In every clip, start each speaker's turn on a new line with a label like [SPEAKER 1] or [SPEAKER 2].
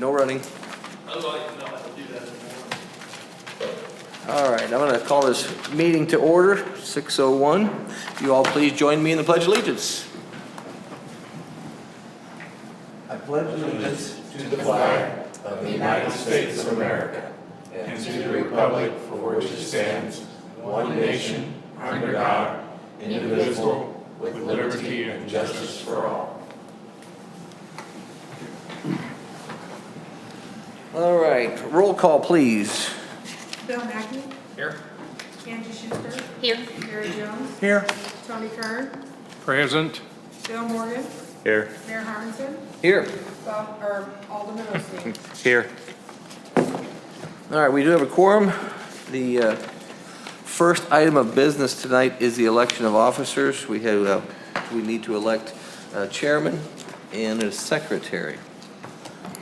[SPEAKER 1] No running.
[SPEAKER 2] Otherwise, you know how to do that in the morning.
[SPEAKER 1] All right, I'm going to call this meeting to order, 6:01. If you all please join me in the Pledge of Allegiance. I pledge allegiance
[SPEAKER 3] to the flag of the United States of America and to the republic for which it stands, one nation, under God, indivisible, with liberty and justice for all.
[SPEAKER 1] All right, roll call, please.
[SPEAKER 4] Bill Mackey.
[SPEAKER 2] Here.
[SPEAKER 4] Angie Schuster.
[SPEAKER 5] Here.
[SPEAKER 4] Gary Jones.
[SPEAKER 6] Here.
[SPEAKER 4] Tony Kern.
[SPEAKER 6] Present.
[SPEAKER 4] Bill Morgan.
[SPEAKER 6] Here.
[SPEAKER 4] Mayor Harmison.
[SPEAKER 1] Here.
[SPEAKER 4] Alderman Osteen.
[SPEAKER 6] Here.
[SPEAKER 1] All right, we do have a quorum. The first item of business tonight is the election of officers. We need to elect a chairman and a secretary.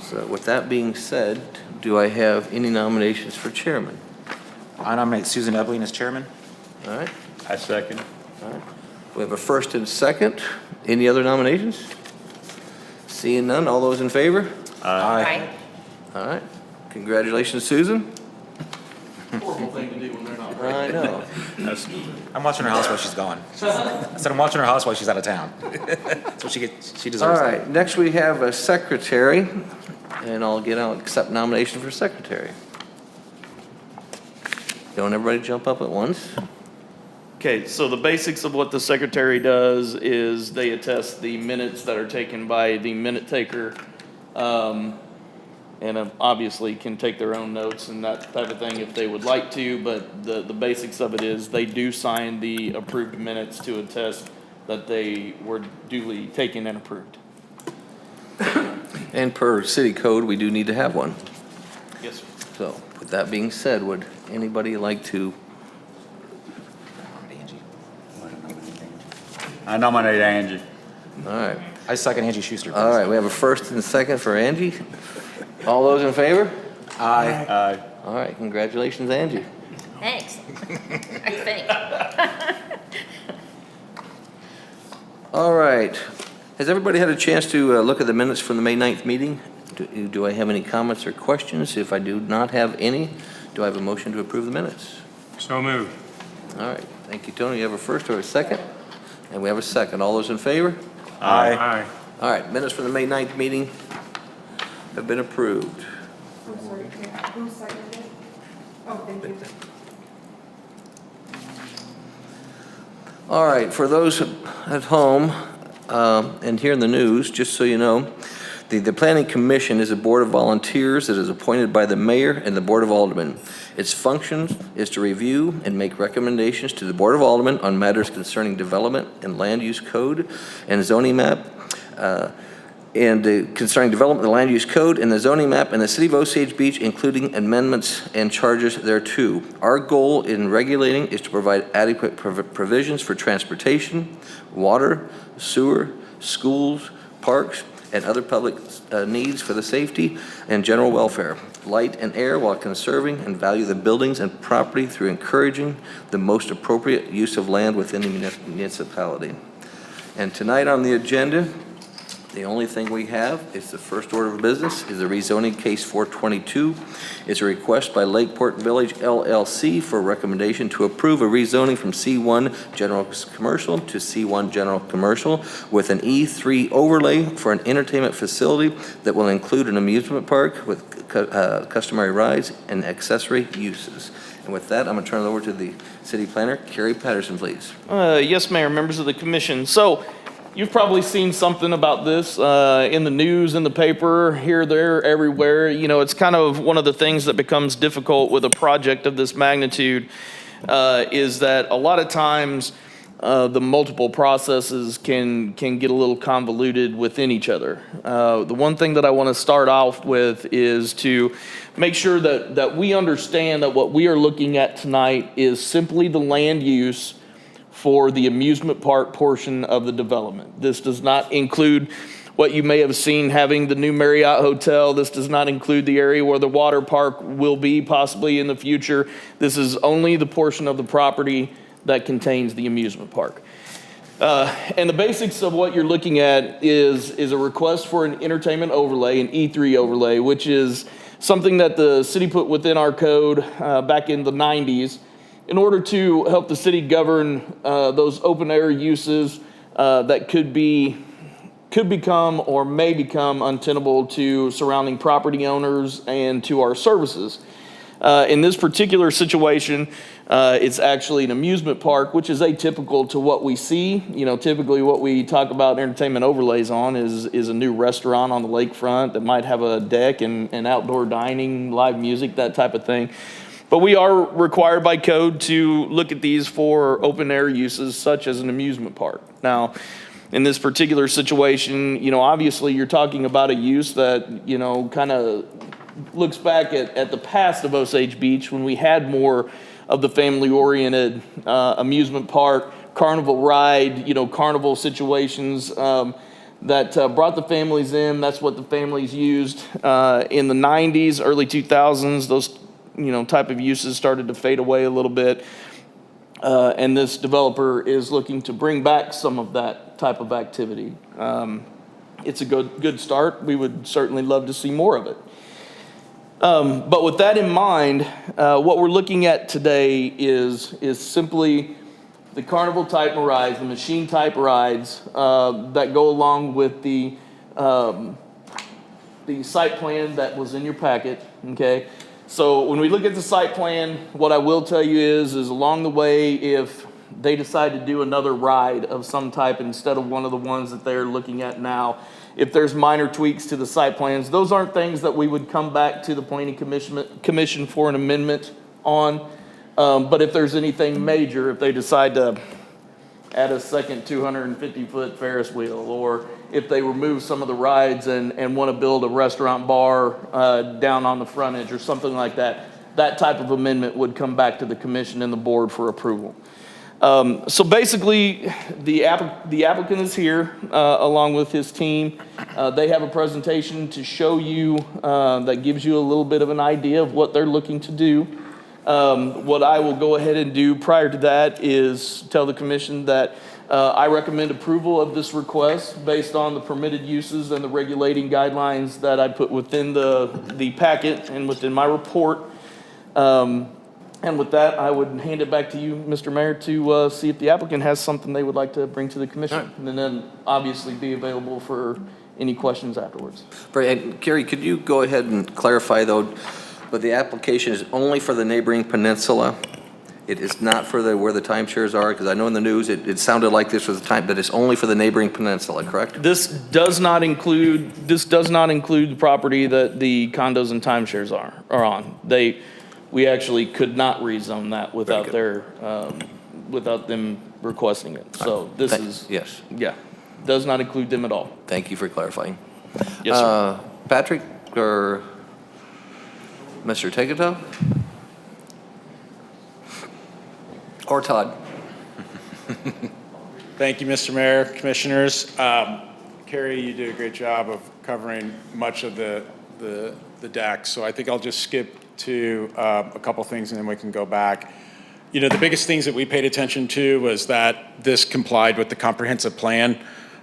[SPEAKER 1] So with that being said, do I have any nominations for chairman?
[SPEAKER 7] I nominate Susan Ebling as chairman.
[SPEAKER 1] All right,
[SPEAKER 6] I second.
[SPEAKER 1] all right. We have a first and second. Any other nominations? Seeing none, all those in favor?
[SPEAKER 5] Aye.
[SPEAKER 1] All right. Congratulations, Susan.
[SPEAKER 2] Horrible thing to do when they're not ready.
[SPEAKER 1] I know.
[SPEAKER 7] I'm watching her house while she's gone. I said I'm watching her house while she's out of town. That's what she deserves.
[SPEAKER 1] All
[SPEAKER 7] that.
[SPEAKER 1] right, next we have a secretary, and I'll accept nomination for secretary. Don't everybody jump up at once.
[SPEAKER 2] Okay, so the basics of what the secretary does is they attest the minutes that are taken by the minute taker, and obviously can take their own notes and that type of thing if they would like to, but the basics of it is they do sign the approved minutes to attest that they were duly taken and approved.
[SPEAKER 1] And per city code, we do need to have one.
[SPEAKER 2] Yes, sir.
[SPEAKER 1] So with that being said, would anybody like to?
[SPEAKER 6] I nominate Angie.
[SPEAKER 1] All right,
[SPEAKER 7] I second Angie Schuster.
[SPEAKER 1] all right, we have a first and a second for Angie. All those in favor?
[SPEAKER 7] Aye.
[SPEAKER 6] Aye.
[SPEAKER 1] All right, congratulations, Angie.
[SPEAKER 5] Thanks. I think.
[SPEAKER 1] All right. Has everybody had a chance to look at the minutes from the May 9th meeting? Do I have any comments or questions? If I do not have any, do I have a motion to approve the minutes?
[SPEAKER 6] So moved.
[SPEAKER 1] All right. Thank you, Tony. You have a first or a second? And we have a second. All those in favor?
[SPEAKER 6] Aye.
[SPEAKER 1] All right. Minutes from the May 9th meeting have been approved.
[SPEAKER 4] I'm sorry, who seconded it? Oh, thank you.
[SPEAKER 1] All right, for those at home and here in the news, just so you know, the Planning Commission is a board of volunteers that is appointed by the mayor and the Board of Aldermen. Its function is to review and make recommendations to the Board of Aldermen on matters concerning development and land use code and zoning map, concerning development, the land use code and the zoning map and the city of Osage Beach, including amendments and charges thereto. Our goal in regulating is to provide adequate provisions for transportation, water, sewer, schools, parks, and other public needs for the safety and general welfare, light and air, while conserving and value the buildings and property through encouraging the most appropriate use of land within the municipality. And tonight on the agenda, the only thing we have is the first order of business is the rezoning case 422. It's a request by Lakeport Village LLC for a recommendation to approve a rezoning from C1 General Commercial to C1 General Commercial with an E3 overlay for an entertainment facility that will include an amusement park with customary rides and accessory uses. And with that, I'm going to turn it over to the city planner, Carrie Patterson, please.
[SPEAKER 2] Yes, Mayor, members of the commission. So you've probably seen something about this in the news, in the paper, here, there, everywhere. You know, it's kind of one of the things that becomes difficult with a project of this magnitude is that a lot of times the multiple processes can get a little convoluted within each other. The one thing that I want to start off with is to make sure that we understand that what we are looking at tonight is simply the land use for the amusement park portion of the development. This does not include what you may have seen having the new Marriott Hotel. This does not include the area where the water park will be possibly in the future. This is only the portion of the property that contains the amusement park. And the basics of what you're looking at is a request for an entertainment overlay, an E3 overlay, which is something that the city put within our code back in the 90s in order to help the city govern those open air uses that could become or may become untenable to surrounding property owners and to our services. In this particular situation, it's actually an amusement park, which is atypical to what we see. You know, typically what we talk about entertainment overlays on is a new restaurant on the lakefront that might have a deck and outdoor dining, live music, that type of thing. But we are required by code to look at these for open air uses such as an amusement park. Now, in this particular situation, you know, obviously you're talking about a use that, you know, kind of looks back at the past of Osage Beach when we had more of the family-oriented amusement park, carnival ride, you know, carnival situations that brought the families in. That's what the families used in the 90s, early 2000s. Those, you know, type of uses started to fade away a little bit. And this developer is looking to bring back some of that type of activity. It's a good start. We would certainly love to see more of it. But with that in mind, what we're looking at today is simply the carnival type rides, the machine type rides that go along with the site plan that was in your packet. Okay, so when we look at the site plan, what I will tell you is along the way, if they decide to do another ride of some type instead of one of the ones that they're looking at now, if there's minor tweaks to the site plans, those aren't things that we would come back to the planning commission for an amendment on. But if there's anything major, if they decide to add a second 250-foot Ferris wheel, or if they remove some of the rides and want to build a restaurant bar down on the frontage or something like that, that type of amendment would come back to the commission and the board for approval. So basically, the applicant is here along with his team. They have a presentation to show you that gives you a little bit of an idea of what they're looking to do. What I will go ahead and do prior to that is tell the commission that I recommend approval of this request based on the permitted uses and the regulating guidelines that I put within the packet and within my report. And with that, I would hand it back to you, Mr. Mayor, to see if the applicant has something they would like to bring to the commission. And then obviously be available for any questions afterwards.
[SPEAKER 1] Right, and Carrie, could you go ahead and clarify though, but the application is only for the neighboring peninsula? It is not for where the timeshares are? Because I know in the news, it sounded like this was the time, but it's only for the neighboring peninsula, correct?
[SPEAKER 2] This does not include the property that the condos and timeshares are on. We actually could not rezone that without without them requesting it. So this is,
[SPEAKER 1] Yes,
[SPEAKER 2] does not include them at all.
[SPEAKER 1] thank you for clarifying.
[SPEAKER 2] Yes, sir.
[SPEAKER 1] Patrick or Mr. Tegato? Or Todd?
[SPEAKER 8] Thank you, Mr. Mayor, Commissioners. Carrie, you did a great job of covering much of the deck, so I think I'll just skip to a couple things and then we can go back. You know, the biggest things that we paid attention to was that this complied with the comprehensive plan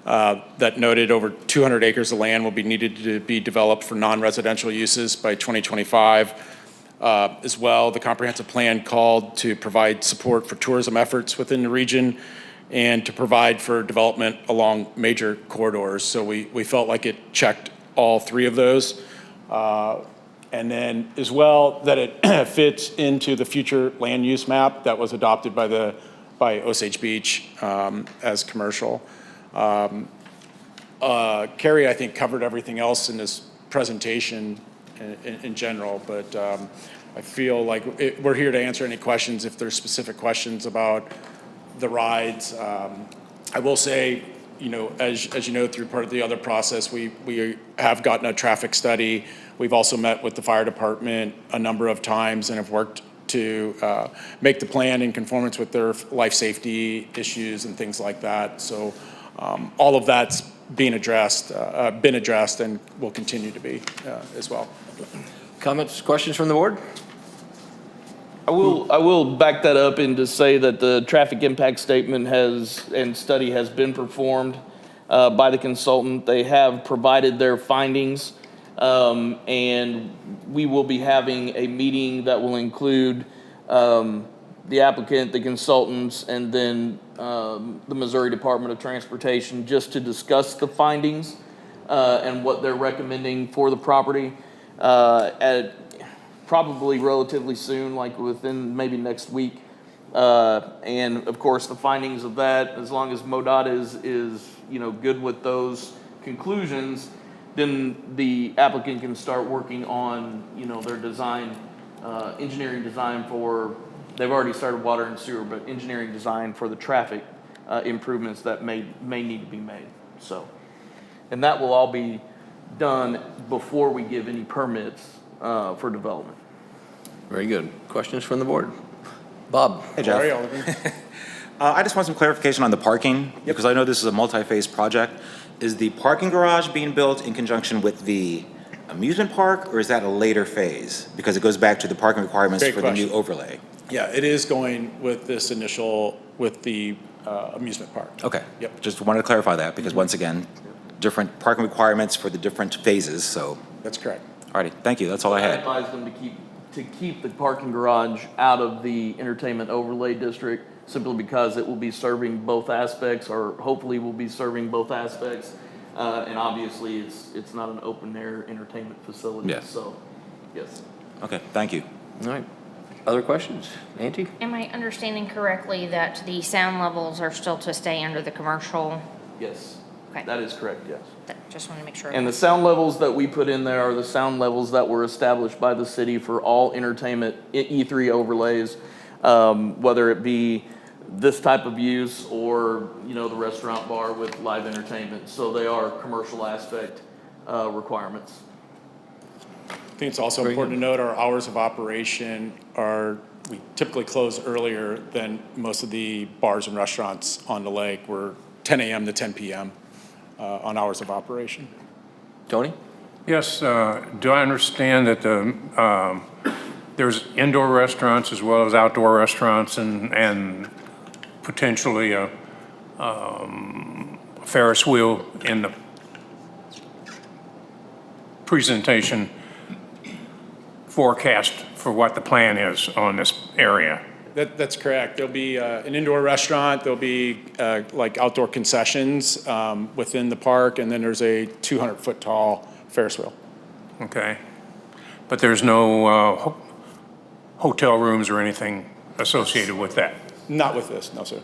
[SPEAKER 8] that noted over 200 acres of land will be needed to be developed for non-residential uses by 2025. As well, the comprehensive plan called to provide support for tourism efforts within the region and to provide for development along major corridors. So we felt like it checked all three of those. And then as well, that it fits into the future land use map that was adopted by Osage Beach as commercial. Carrie, I think, covered everything else in this presentation in general, but I feel like we're here to answer any questions if there's specific questions about the rides. I will say, you know, as you know, through part of the other process, we have gotten a traffic study. We've also met with the fire department a number of times and have worked to make the plan in conformance with their life safety issues and things like that. So all of that's been addressed and will continue to be as well.
[SPEAKER 1] Comments, questions from the board?
[SPEAKER 2] I will back that up and to say that the traffic impact statement and study has been performed by the consultant. They have provided their findings, and we will be having a meeting that will include the applicant, the consultants, and then the Missouri Department of Transportation, just to discuss the findings and what they're recommending for the property at probably relatively soon, like within maybe next week. And of course, the findings of that, as long as MoDOT is good with those conclusions, then the applicant can start working on their design, engineering design for. They've already started water and sewer, but engineering design for the traffic improvements that may need to be made. So, and that will all be done before we give any permits for development.
[SPEAKER 1] Very good. Questions from the board? Bob?
[SPEAKER 7] Hey, Jeff.
[SPEAKER 8] Sorry, Alderman.
[SPEAKER 7] I just want some clarification on the parking, because I know this is a multi-phase project. Is the parking garage being built in conjunction with the amusement park, or is that a later phase? Because it goes back to the parking requirements
[SPEAKER 8] Great
[SPEAKER 7] for the new
[SPEAKER 8] question.
[SPEAKER 7] overlay.
[SPEAKER 8] Yeah, it is going with this initial, with the amusement park.
[SPEAKER 7] Okay.
[SPEAKER 8] Yep.
[SPEAKER 7] Just wanted to clarify that, because once again, different parking requirements for the different phases, so,
[SPEAKER 8] That's correct.
[SPEAKER 7] alrighty, thank you, that's all I
[SPEAKER 2] I
[SPEAKER 7] had.
[SPEAKER 2] advise them to keep the parking garage out of the entertainment overlay district, simply because it will be serving both aspects, or hopefully will be serving both aspects. And obviously, it's not an open air entertainment facility.
[SPEAKER 7] Yes.
[SPEAKER 2] So, yes.
[SPEAKER 7] Okay, thank you.
[SPEAKER 1] All right. Other questions? Auntie?
[SPEAKER 5] Am I understanding correctly that the sound levels are still to stay under the commercial?
[SPEAKER 2] Yes.
[SPEAKER 5] Okay.
[SPEAKER 2] That is correct, yes.
[SPEAKER 5] Just want to make sure.
[SPEAKER 2] And the sound levels that we put in there are the sound levels that were established by the city for all entertainment E3 overlays, whether it be this type of use or, the restaurant bar with live entertainment. So they are commercial aspect requirements.
[SPEAKER 8] I think it's also important to note our hours of operation we typically close earlier than most of the bars and restaurants on the lake. We're 10 a.m. to 10 p.m. On hours of operation.
[SPEAKER 1] Tony?
[SPEAKER 6] Yes, do I understand that there's indoor restaurants as well as outdoor restaurants and potentially a Ferris wheel in the presentation forecast for what the plan is on this area?
[SPEAKER 8] That's correct. There'll be an indoor restaurant, there'll be like outdoor concessions within the park, and then there's a 200-foot tall Ferris wheel.
[SPEAKER 6] Okay. But there's no hotel rooms or anything associated with that?
[SPEAKER 8] Not with this, no, sir.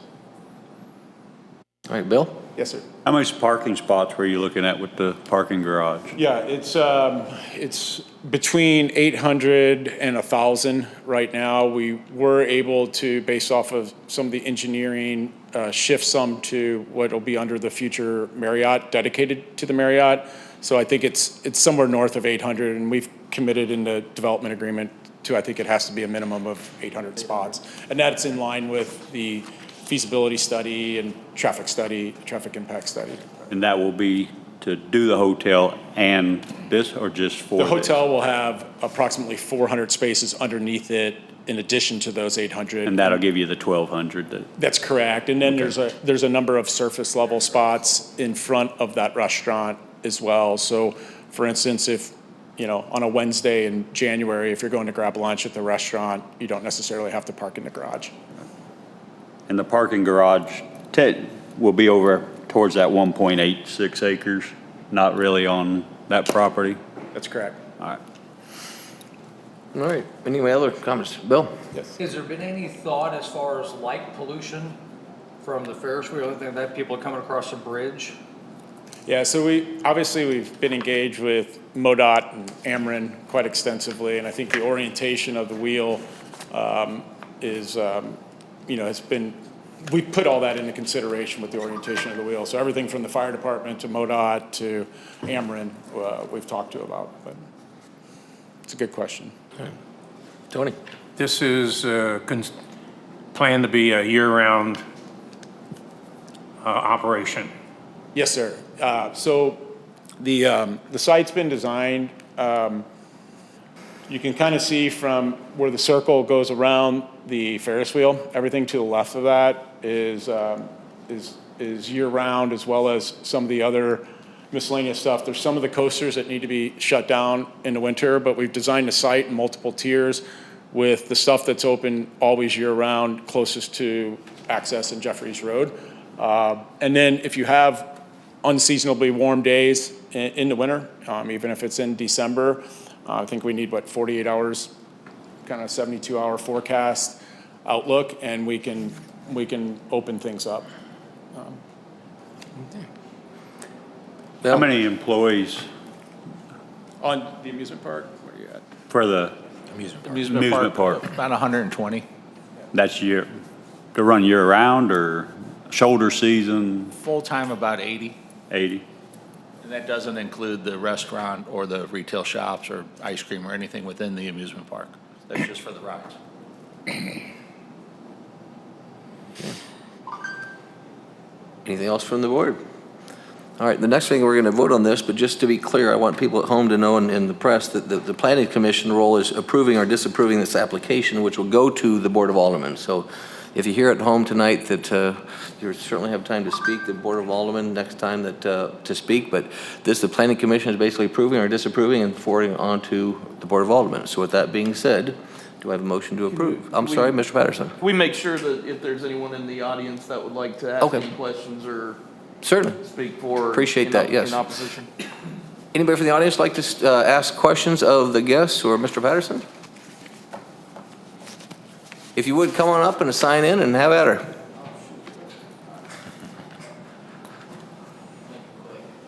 [SPEAKER 1] All right, Bill?
[SPEAKER 8] Yes, sir.
[SPEAKER 6] How many parking spots were you looking at with the parking garage?
[SPEAKER 8] Yeah, it's between 800 and 1,000 right now. We were able to, based off of some of the engineering, shift some to what will be under the future Marriott, dedicated to the Marriott. So I think it's somewhere north of 800, and we've committed in the development agreement to, I think it has to be a minimum of 800 spots. And that's in line with the feasibility study and traffic impact study.
[SPEAKER 9] And that will be to do the hotel and this, or just for
[SPEAKER 8] The
[SPEAKER 9] this?
[SPEAKER 8] hotel will have approximately 400 spaces underneath it in addition to those 800.
[SPEAKER 9] And that'll give you the 1,200
[SPEAKER 8] That's correct. And then there's a number of surface level spots in front of that restaurant as well. So for instance, if, on a Wednesday in January, if you're going to grab lunch at the restaurant, you don't necessarily have to park in the garage.
[SPEAKER 9] And the parking garage will be over towards that 1.86 acres, not really on that property?
[SPEAKER 8] That's correct.
[SPEAKER 9] All right.
[SPEAKER 1] All right. Any other comments? Bill?
[SPEAKER 8] Yes.
[SPEAKER 10] Has there been any thought as far as light pollution from the Ferris wheel, anything that people are coming across the bridge?
[SPEAKER 8] Yeah, so we've been engaged with MoDOT and Ameren quite extensively, and I think the orientation of the wheel we've put all that into consideration with the orientation of the wheel. So everything from the fire department to MoDOT to Ameren, we've talked to about, but it's a good question.
[SPEAKER 1] Tony?
[SPEAKER 6] This is planned to be a year-round operation.
[SPEAKER 8] Yes, sir. So the site's been designed You can kind of see from where the circle goes around the Ferris wheel, everything to the left of that is year-round, as well as some of the other miscellaneous stuff. There's some of the coasters that need to be shut down in the winter, but we've designed the site in multiple tiers with the stuff that's open always year-round, closest to access in Jeffries Road. And then if you have unseasonably warm days in the winter, even if it's in December, I think we need, 48 hours, kind of 72-hour forecast outlook, and we can open things up.
[SPEAKER 9] How many employees
[SPEAKER 8] On the amusement park, where are you at?
[SPEAKER 9] for the amusement park?
[SPEAKER 11] About 120.
[SPEAKER 9] That's to run year-round or shoulder season,
[SPEAKER 11] Full-time, about 80.
[SPEAKER 9] 80?
[SPEAKER 11] And that doesn't include the restaurant or the retail shops or ice cream or anything within the amusement park. That's just for the rides.
[SPEAKER 1] Anything else from the board? All right, the next thing, we're going to vote on this, but just to be clear, I want people at home to know and in the press that the planning commission role is approving or disapproving this application, which will go to the Board of Aldermen. So if you hear at home tonight that you certainly have time to speak, the Board of Aldermen next time that to speak, but the planning commission is basically approving or disapproving and forwarding on to the Board of Aldermen. So with that being said, do I have a motion to approve? I'm sorry, Mr. Patterson.
[SPEAKER 2] We make sure that if there's anyone in the audience that would like to ask
[SPEAKER 1] Okay.
[SPEAKER 2] any questions or
[SPEAKER 1] Certainly.
[SPEAKER 2] speak for.
[SPEAKER 1] Appreciate that, yes.
[SPEAKER 2] In opposition.
[SPEAKER 1] Anybody from the audience like to ask questions of the guests or Mr. Patterson? If you would, come on up and sign in and have at her.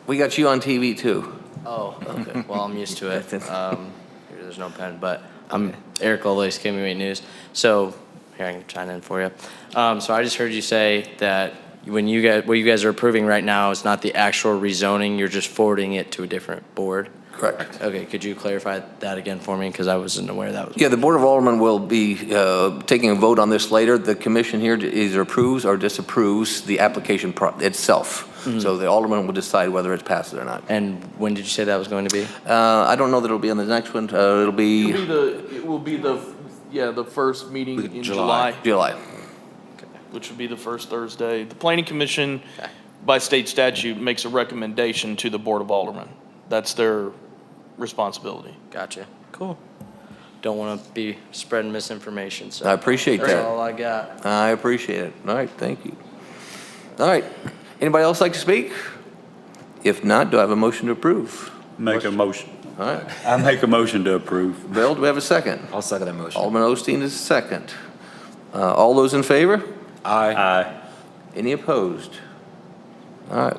[SPEAKER 1] We got you on TV too.
[SPEAKER 12] Oh, okay. Well, I'm used to it. There's no pen, but I'm Eric Olace, KMU8 News. So here, I can chime in for you. So I just heard you say that what you guys are approving right now is not the actual rezoning, you're just forwarding it to a different board?
[SPEAKER 1] Correct.
[SPEAKER 12] Okay, could you clarify that again for me? Because I wasn't aware that was.
[SPEAKER 1] Yeah, the Board of Aldermen will be taking a vote on this later. The commission here either approves or disapproves the application itself. So the alderman will decide whether it's passed or not.
[SPEAKER 12] And when did you say that was going to be?
[SPEAKER 1] I don't know that it'll be on the next one. It'll be
[SPEAKER 2] It will be the first meeting in July,
[SPEAKER 1] July.
[SPEAKER 2] which would be the first Thursday. The planning commission, by state statute, makes a recommendation to the Board of Aldermen. That's their responsibility.
[SPEAKER 12] Gotcha. Cool. Don't want to be spreading misinformation, so.
[SPEAKER 1] I appreciate
[SPEAKER 12] That's
[SPEAKER 1] that.
[SPEAKER 12] all I got.
[SPEAKER 1] I appreciate it. All right, thank you. All right, anybody else like to speak? If not, do I have a motion to approve?
[SPEAKER 9] Make a motion.
[SPEAKER 1] All right,
[SPEAKER 9] I make a motion to approve.
[SPEAKER 1] Bill, do we have a second?
[SPEAKER 7] I'll second that motion.
[SPEAKER 1] Alderman Osteen is second. All those in favor?
[SPEAKER 9] Aye.
[SPEAKER 1] Any opposed? All right,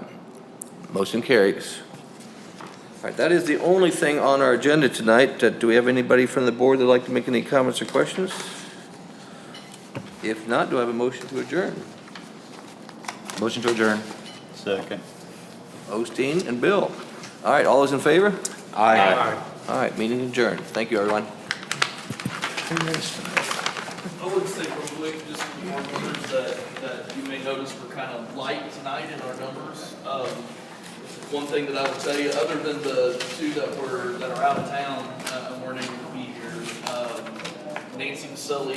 [SPEAKER 1] motion carries. All right, that is the only thing on our agenda tonight. Do we have anybody from the board that'd like to make any comments or questions? If not, do I have a motion to adjourn?
[SPEAKER 7] Motion to adjourn.
[SPEAKER 9] Second.
[SPEAKER 1] Osteen and Bill. All right, all those in favor?
[SPEAKER 7] Aye.
[SPEAKER 1] All right, meeting adjourned. Thank you, everyone.
[SPEAKER 2] I would say real quick, just more numbers that you may notice were kind of light tonight in our numbers. One thing that I would tell you, other than the two that are out of town and weren't able to be here, Nancy Sully